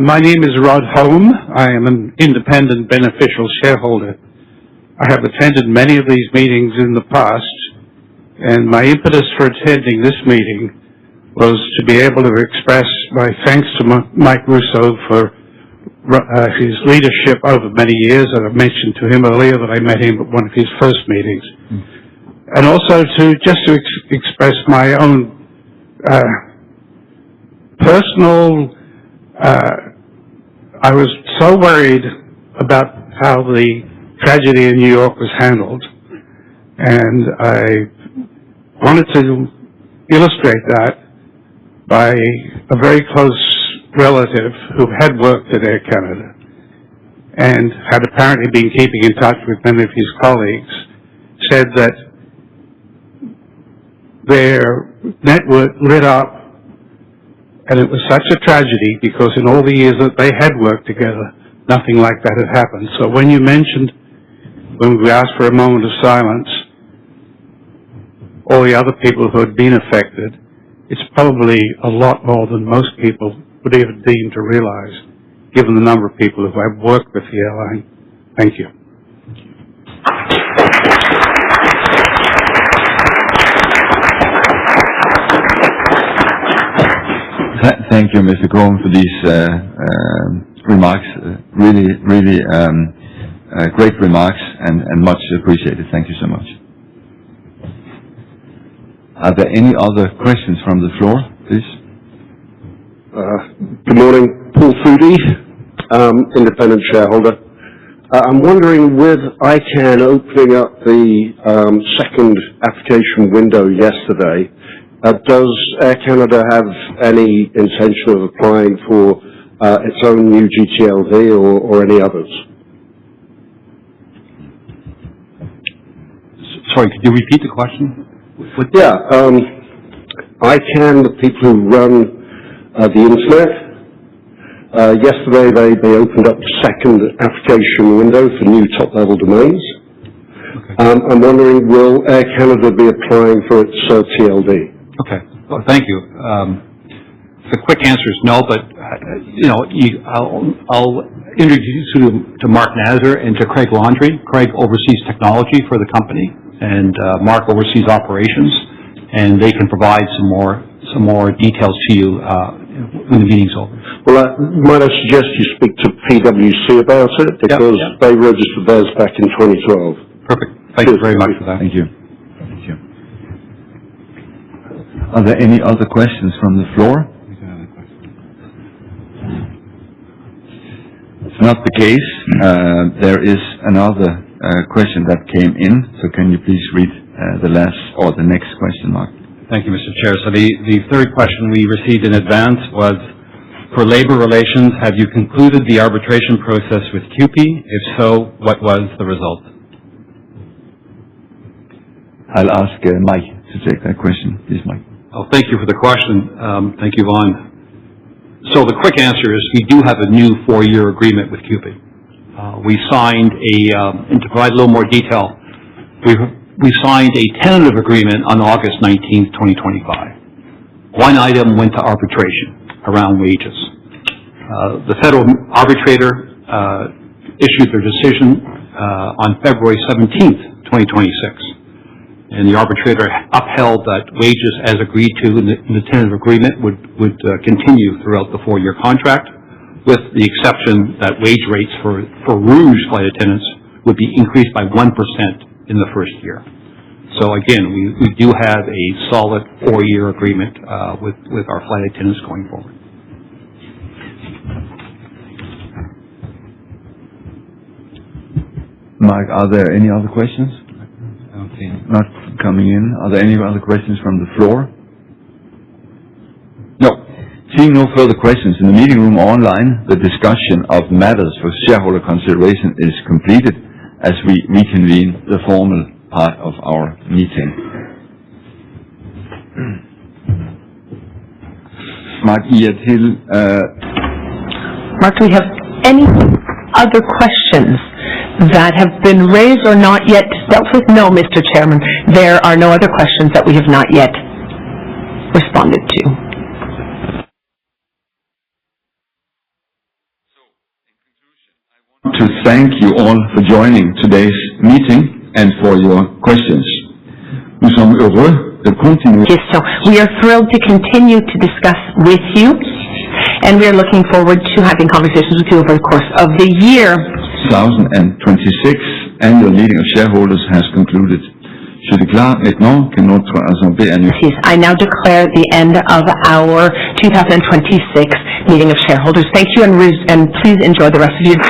My name is Rod Holm. I am an independent beneficial shareholder. I have attended many of these meetings in the past, and my impetus for attending this meeting was to be able to express my thanks to Mike Russo for his leadership over many years. And I mentioned to him earlier that I met him at one of his first meetings. And also to express my own personal, I was so worried about how the tragedy in New York was handled, and I wanted to illustrate that by a very close relative who had worked at Air Canada and had apparently been keeping in touch with many of his colleagues, said that their network lit up, and it was such a tragedy because in all the years that they had worked together, nothing like that had happened. So when you mentioned, when we asked for a moment of silence, all the other people who had been affected, it's probably a lot more than most people would even deem to realize, given the number of people who have worked with the airline. Thank you. Thank you, Mr. Cohen, for these remarks. Really great remarks and much appreciated. Thank you so much. Are there any other questions from the floor, please? Good morning. Paul Foodie, independent shareholder. I'm wondering, with ICANN opening up the second application window yesterday, does Air Canada have any intention of applying for its own new GTLD or any others? Sorry, could you repeat the question? Yeah, ICANN, the people who run the internet, yesterday they opened up the second application window for new top-level domains. Okay. I'm wondering, will Air Canada be applying for its TLD? Okay. Well, thank you. The quick answer is no, but I'll introduce you to Mark Nazar and to Craig Laundrie. Craig oversees technology for the company, and Mark oversees operations, and they can provide some more details to you when the meeting's over. Well, might I suggest you speak to PwC about it, because they registered theirs back in 2012. Perfect. Thank you very much for that. Thank you. Thank you. Are there any other questions from the floor? It's not the case. There is another question that came in, so can you please read the last or the next question, Mark? Thank you, Mr. Chair. So the third question we received in advance was, for labor relations, have you concluded the arbitration process with CUPE? If so, what was the result? I'll ask Mike to take that question. Please, Mike. Oh, thank you for the question. Thank you, Vaughn. So the quick answer is we do have a new 4-year agreement with CUPE. We signed and to provide a little more detail, we signed a tentative agreement on August 19th, 2025. One item went to arbitration around wages. The federal arbitrator issued their decision on February 17th, 2026. And the arbitrator upheld that wages as agreed to in the tentative agreement would continue throughout the 4-year contract, with the exception that wage rates for Rouge flight attendants would be increased by 1% in the first year. So again, we do have a solid 4-year agreement with our flight attendants going forward. Mike, are there any other questions? Okay, not coming in. Are there any other questions from the floor? No. Seeing no further questions in the meeting room or online, the discussion of matters for shareholder consideration is completed, as we reconvene the formal part of our meeting. Mark, Mark, do we have any other questions that have been raised or not yet dealt with? No, Mr. Chairman. There are no other questions that we have not yet responded to. To thank you all for joining today's meeting and for your questions. Nous sommes heureux de continuer. So we are thrilled to continue to discuss with you, and we are looking forward to having conversations with you over the course of the year. 2026 annual meeting of shareholders has concluded. Je déclare maintenant que notre assemblée annuelle. I now declare the end of our 2026 meeting of shareholders. Thank you, and please enjoy the rest of your